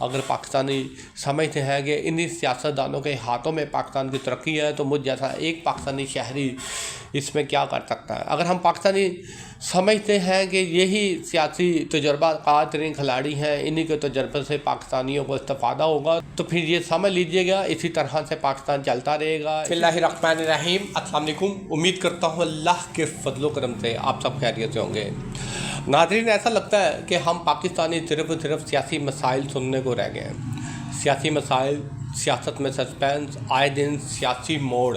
اگر پاکستانی سمجھتے ہیں کہ انہی سیاستدانوں کے ہاتھوں میں پاکستان کی ترقی ہے تو مجھ جیسا ایک پاکستانی شہری اس میں کیا کر سکتا ہے؟ اگر ہم پاکستانی سمجھتے ہیں کہ یہی سیاسی تجربہ کار ترین کھلاڑی ہیں، انہی کے تجربے سے پاکستانیوں کو استفادہ ہوگا، تو پھر یہ سمجھ لیجئے گا اسی طرح سے پاکستان چلتا رہے گا۔ بسم اللہ الرحمن الرحیم۔ السلام علیکم۔ امید کرتا ہوں اللہ کے فضل و کرم سے آپ سب خیریت سے ہوں گے۔ ناظرین، ایسا لگتا ہے کہ ہم پاکستانی صرف سیاسی مسائل سننے کو رہ گئے ہیں۔ سیاسی مسائل، سیاست میں سسپینس، آئے دن سیاسی موڑ،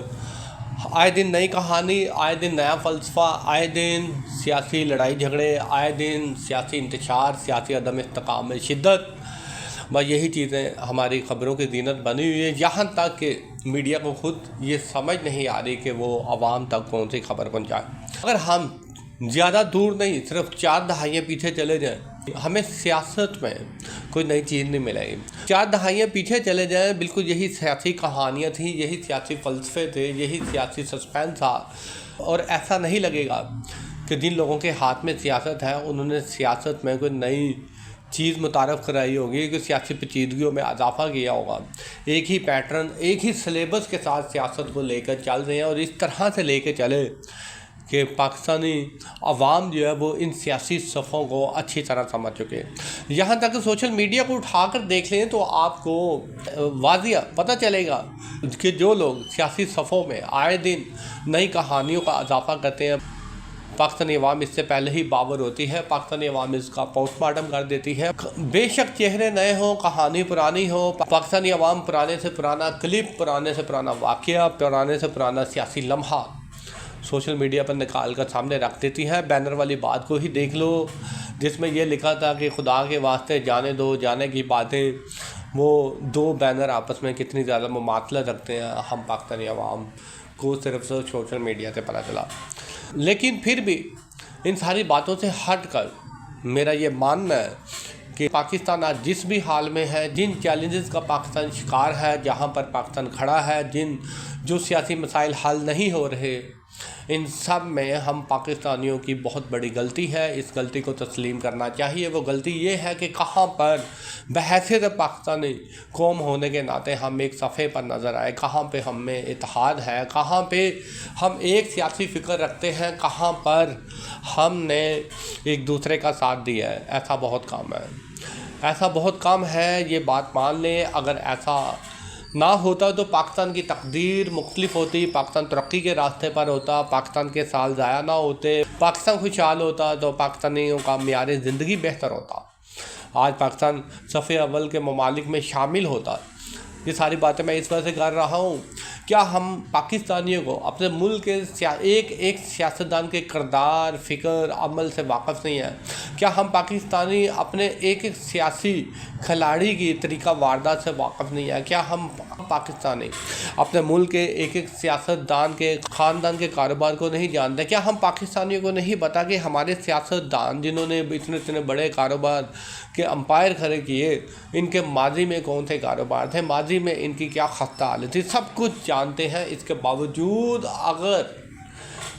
آئے دن نئی کہانی، آئے دن نیا فلسفہ، آئے دن سیاسی لڑائی جھگڑے، آئے دن سیاسی انتشار، سیاسی عدم استحکام میں شدت، بس یہی چیزیں ہماری خبروں کی زینت بنی ہوئی ہے، یہاں تک کہ میڈیا کو خود یہ سمجھ نہیں آ رہی کہ وہ عوام تک کون سی خبر پہنچائے۔ اگر ہم زیادہ دور نہیں، صرف 4 دہائیاں پیچھے چلے جائیں، ہمیں سیاست میں کوئی نئی چیز نہیں ملے گی۔ 4 دہائیاں پیچھے چلے جائیں، بالکل یہی سیاسی کہانیاں تھیں، یہی سیاسی فلسفے تھے، یہی سیاسی سسپینس تھا، اور ایسا نہیں لگے گا کہ جن لوگوں کے ہاتھ میں سیاست ہے انہوں نے سیاست میں کوئی نئی چیز متعارف کرائی ہوگی، کہ سیاسی پیچیدگیوں میں اضافہ کیا ہوگا۔ ایک ہی پیٹرن، ایک ہی سلیبس کے ساتھ سیاست کو لے کر چل رہے ہیں، اور اس طرح سے لے کے چلے کہ پاکستانی عوام جو ہے وہ ان سیاسی صفوں کو اچھی طرح سمجھ چکے۔ یہاں تک کہ سوشل میڈیا کو اٹھا کر دیکھ لیں تو آپ کو واضح پتہ چلے گا کہ جو لوگ سیاسی صفوں میں آئے دن نئی کہانیوں کا اضافہ کرتے ہیں، پاکستانی عوام اس سے پہلے ہی باور ہوتی ہے، پاکستانی عوام اس کا پوسٹ مارٹم کر دیتی ہے۔ بے شک چہرے نئے ہوں، کہانی پرانی ہو، پاکستانی عوام پرانے سے پرانا کلپ، پرانے سے پرانا واقعہ، پرانے سے پرانا سیاسی لمحہ سوشل میڈیا پر نکال کر سامنے رکھ دیتی ہے۔ بینر والی بات کو ہی دیکھ لو جس میں یہ لکھا تھا کہ خدا کے واسطے جانے دو، جانے کی باتیں، وہ 2 بینر آپس میں کتنی زیادہ مماثلت رکھتے ہیں، ہم پاکستانی عوام کو صرف سوشل میڈیا سے پتہ چلا۔ لیکن پھر بھی ان ساری باتوں سے ہٹ کر میرا یہ ماننا ہے کہ پاکستان آج جس بھی حال میں ہے، جن چیلنجز کا پاکستان شکار ہے، جہاں پر پاکستان کھڑا ہے، جو سیاسی مسائل حل نہیں ہو رہے، ان سب میں ہم پاکستانیوں کی بہت بڑی غلطی ہے۔ اس غلطی کو تسلیم کرنا چاہیے۔ وہ غلطی یہ ہے کہ کہاں پر بحیثیت پاکستانی قوم ہونے کے ناطے ہم ایک صفحے پر نظر آئے، کہاں پہ ہم میں اتحاد ہے، کہاں پہ ہم ایک سیاسی فکر رکھتے ہیں، کہاں پر ہم نے ایک دوسرے کا ساتھ دیا ہے۔ ایسا بہت کام ہے، یہ بات مان لیں۔ اگر ایسا نہ ہوتا تو پاکستان کی تقدیر مختلف ہوتی، پاکستان ترقی کے راستے پر ہوتا، پاکستان کے سال ضائع نہ ہوتے، پاکستان خوشحال ہوتا، تو پاکستانیوں کا معیار زندگی بہتر ہوتا، آج پاکستان صفحے اول کے ممالک میں شامل ہوتا۔ یہ ساری باتیں میں اس وجہ سے کر رہا ہوں، کیا ہم پاکستانیوں کو اپنے ملک کے ایک سیاستدان کے کردار، فکر، عمل سے واقف نہیں ہیں؟ کیا ہم پاکستانی اپنے ایک سیاسی کھلاڑی کی طریقہ واردات سے واقف نہیں ہیں؟ کیا ہم پاکستانی اپنے ملک کے ایک سیاستدان کے خاندان کے کاروبار کو نہیں جانتے؟ کیا ہم پاکستانیوں کو نہیں پتا کہ ہمارے سیاستدان جنہوں نے اتنے بڑے کاروبار کے امپائر کھڑے کیے، ان کے ماضی میں کون سے کاروبار تھے، ماضی میں ان کی کیا خستہ حالت تھی، سب کچھ جانتے ہیں۔ اس کے باوجود اگر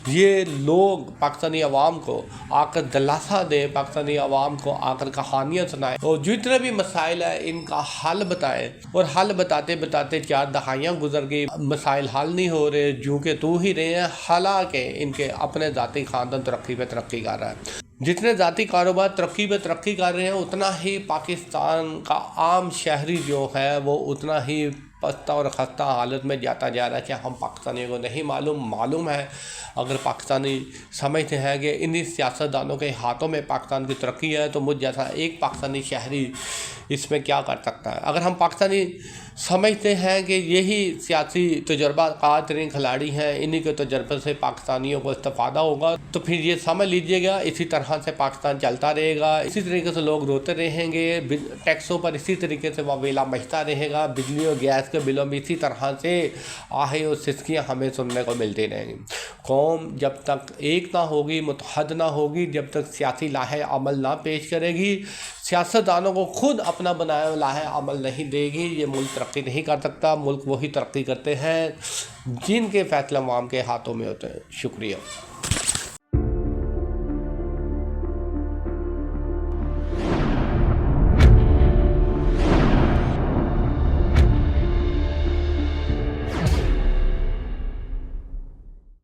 یہ لوگ پاکستانی عوام کو آ کر دلاسا دیں، پاکستانی عوام کو آ کر کہانیاں سنائیں اور جتنے بھی مسائل ہیں ان کا حل بتائیں، اور حل بتاتے 4 دہائیاں گزر گئی، مسائل حل نہیں ہو رہے، جو کہ تو ہی رہے ہیں، حالانکہ ان کے اپنے ذاتی خاندان ترقی پہ ترقی کر رہا ہے۔ جتنے ذاتی کاروبار ترقی پہ ترقی کر رہے ہیں، اتنا ہی پاکستان کا عام شہری جو ہے وہ اتنا ہی پستہ اور خستہ حالت میں جاتا جا رہا ہے۔ کہ ہم پاکستانیوں کو نہیں معلوم ہے۔ اگر پاکستانی سمجھتے ہیں کہ انہی سیاستدانوں کے ہاتھوں میں پاکستان کی ترقی ہے تو مجھ جیسا ایک پاکستانی شہری اس میں کیا کر سکتا ہے؟ اگر ہم پاکستانی سمجھتے ہیں کہ یہی سیاسی تجربہ کار ترین کھلاڑی ہیں، انہی کے تجربے سے پاکستانیوں کو استفادہ ہوگا، تو پھر یہ سمجھ لیجئے گا اسی طرح سے پاکستان چلتا رہے گا، اسی طریقے سے لوگ روتے رہیں گے، ٹیکسوں پر اسی طریقے سے واویلا مچتا رہے گا، بجلی اور گیس کے بلوں میں اسی طرح سے آہے اور سسکیاں ہمیں سننے کو ملتی رہیں گی۔ قوم جب تک ایک نہ ہوگی، متحد نہ ہوگی، جب تک سیاسی لاہے عمل نہ پیش کرے گی، سیاستدانوں کو خود اپنا بنایا لاہے عمل نہیں دے گی، یہ ملک ترقی نہیں کر سکتا۔ ملک وہی ترقی کرتے ہیں جن کے فیصلے عوام کے ہاتھوں میں ہوتے ہیں۔ شکریہ۔